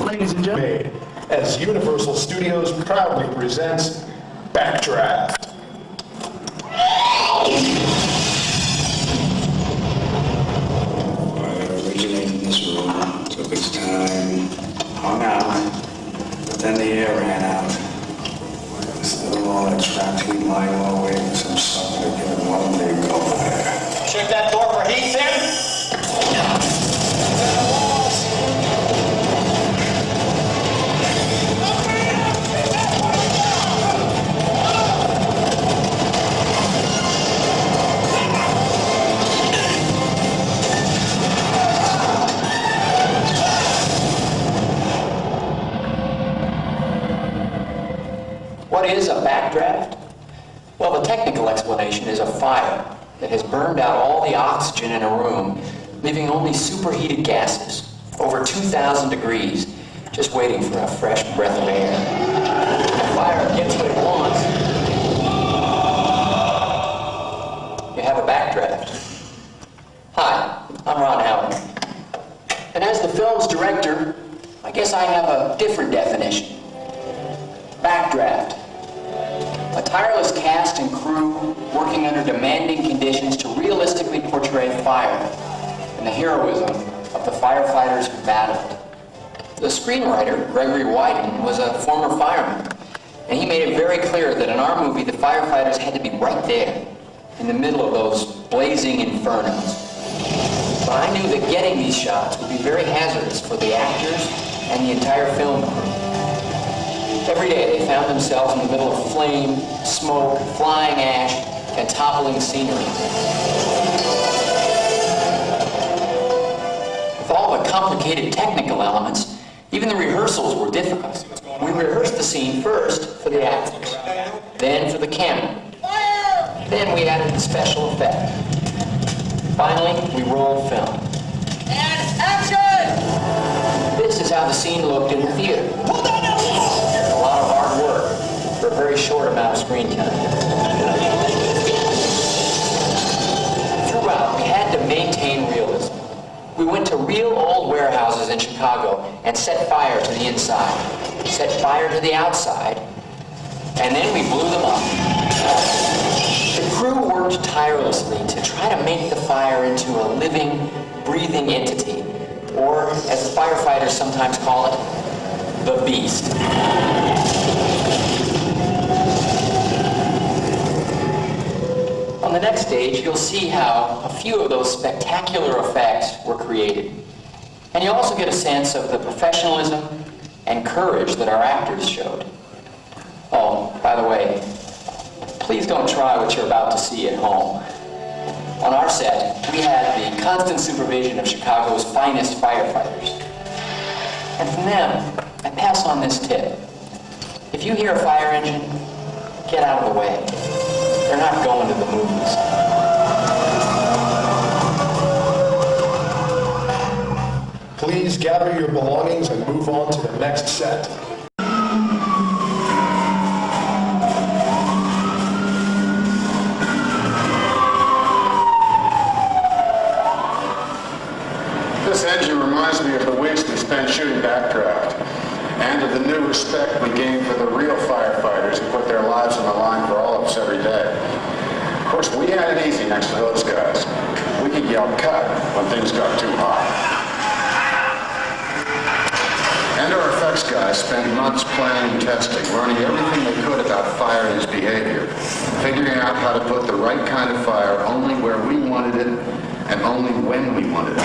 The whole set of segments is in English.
Ladies and gentlemen, as Universal Studios proudly presents Backdraft. Fire originated in this room, took its time, hung out, but then the air ran out. Instead all that trapped heat lying all waiting for some sucker to give it one big go there. Check that door for heat, Sam? What is a backdraft? Well, the technical explanation is a fire that has burned out all the oxygen in a room, leaving only superheated gases, over 2,000 degrees, just waiting for a fresh breath of air. The fire gets what it wants. You have a backdraft. Hi, I'm Ron Howard. And as the film's director, I guess I have a different definition. Backdraft. A tireless cast and crew working under demanding conditions to realistically portray fire and the heroism of the firefighters who battled. The screenwriter, Gregory Wyden, was a former fireman, and he made it very clear that in our movie the firefighters had to be right there, in the middle of those blazing infernos. But I knew that getting these shots would be very hazardous for the actors and the entire film crew. Every day they found themselves in the middle of flame, smoke, flying ash, and toppling scenery. With all the complicated technical elements, even the rehearsals were difficult. We rehearsed the scene first for the actors, then for the camera. Then we added the special effect. Finally, we rolled film. And action! This is how the scene looked in the theater. A lot of hard work for a very short amount of screen time. Throughout, we had to maintain realism. We went to real old warehouses in Chicago and set fire to the inside, set fire to the outside, and then we blew them up. The crew worked tirelessly to try to make the fire into a living, breathing entity, or as the firefighters sometimes call it, the beast. On the next stage, you'll see how a few of those spectacular effects were created. And you'll also get a sense of the professionalism and courage that our actors showed. Oh, by the way, please don't try what you're about to see at home. On our set, we had the constant supervision of Chicago's finest firefighters. And from them, I pass on this tip. If you hear a fire engine, get out of the way. They're not going to the movies. Please gather your belongings and move on to the next set. This engine reminds me of the weeks we spent shooting Backdraft, and of the new respect we gained for the real firefighters who put their lives on the line for all of us every day. Of course, we had it easy next to those guys. We could yell cut when things got too hot. And our effects guys spent months planning and testing, learning everything they could about fire and its behavior, figuring out how to put the right kind of fire only where we wanted it and only when we wanted it.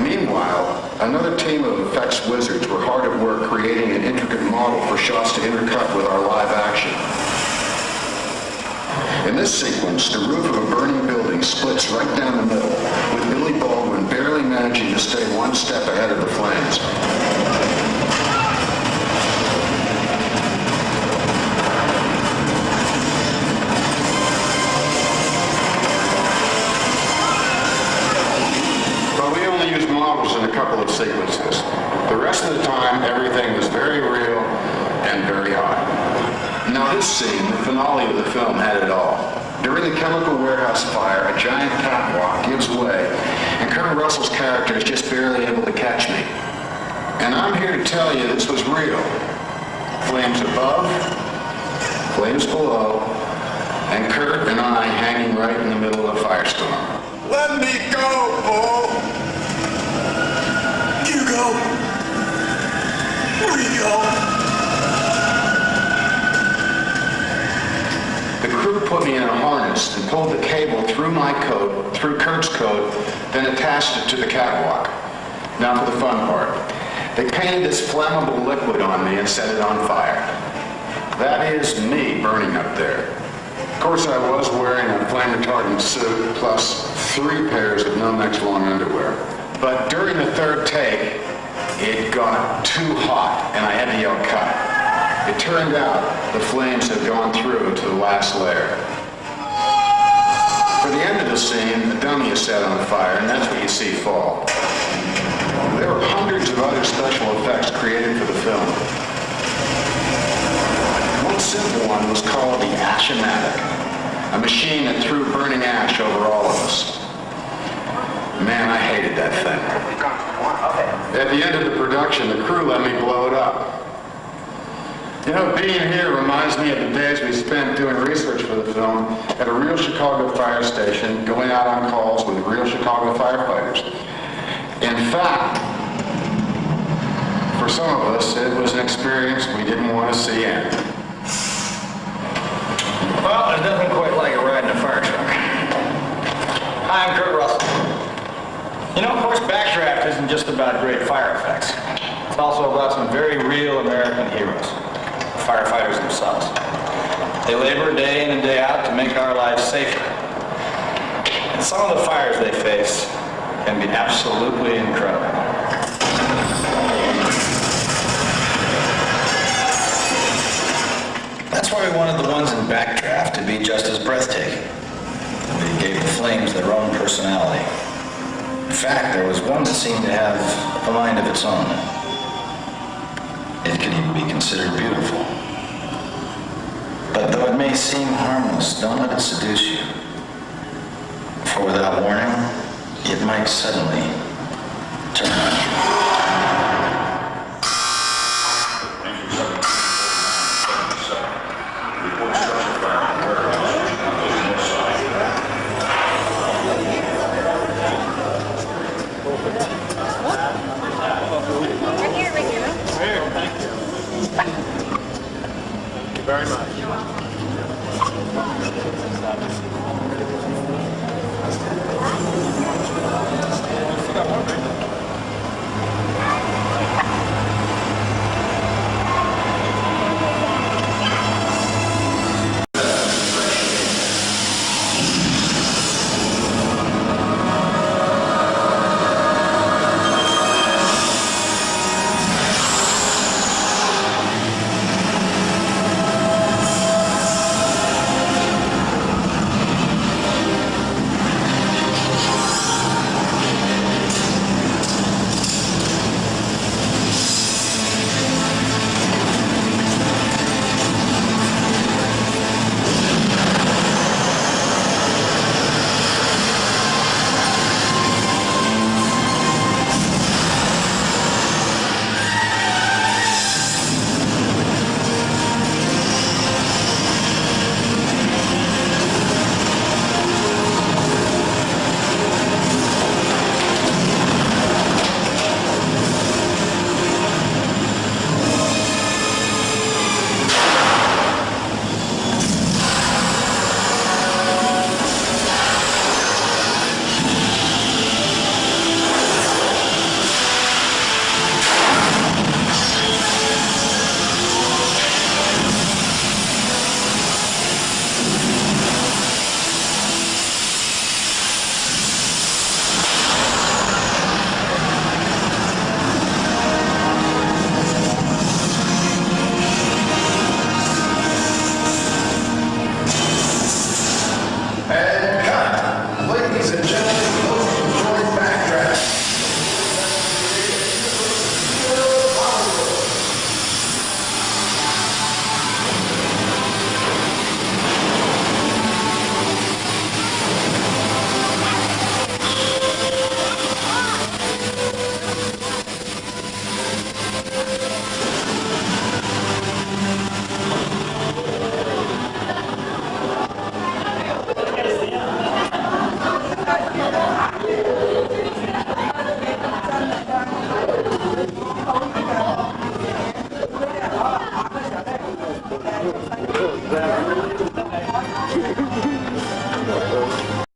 Meanwhile, another team of effects wizards were hard at work creating an intricate model for shots to intercut with our live action. In this sequence, the roof of a burning building splits right down the middle, with Billy Baldwin barely managing to stay one step ahead of the flames. But we only used models in a couple of sequences. The rest of the time, everything was very real and very hot. Now this scene, the finale of the film, had it all. During the chemical warehouse fire, a giant catwalk gives way, and Colonel Russell's character is just barely able to catch me. And I'm here to tell you this was real. Flames above, flames below, and Kurt and I hanging right in the middle of a firestorm. Let me go, Paul! You go! Where you go? The crew put me in a harness and pulled the cable through my coat, through Kurt's coat, then attached it to the catwalk. Now for the fun part. They painted this flammable liquid on me and set it on fire. That is me burning up there. Of course, I was wearing a flame retardant suit plus 3 pairs of no-next long underwear. But during the third take, it got too hot and I had to yell cut. It turned out the flames had gone through to the last layer. For the end of the scene, the dummy is set on fire, and that's what you see fall. There were hundreds of other special effects created for the film. One simple one was called the Ashomatic, a machine that threw burning ash over all of us. Man, I hated that thing. At the end of the production, the crew let me blow it up. You know, being here reminds me of the days we spent doing research for the film at a real Chicago fire station, going out on calls with real Chicago firefighters. In fact, for some of us, it was an experience we didn't want to see end. Well, there's nothing quite like a ride in a fire truck. Hi, I'm Kurt Russell. You know, of course, Backdraft isn't just about great fire effects. It's also about some very real American heroes, firefighters themselves. They labor day in and day out to make our lives safer. And some of the fires they face can be absolutely incredible. That's why we wanted the ones in Backdraft to be just as breathtaking. We gave the flames their own personality. In fact, there was one that seemed to have a mind of its own. It could even be considered beautiful. But though it may seem harmless, don't let it seduce you. For without warning, it might suddenly turn on you. Very much.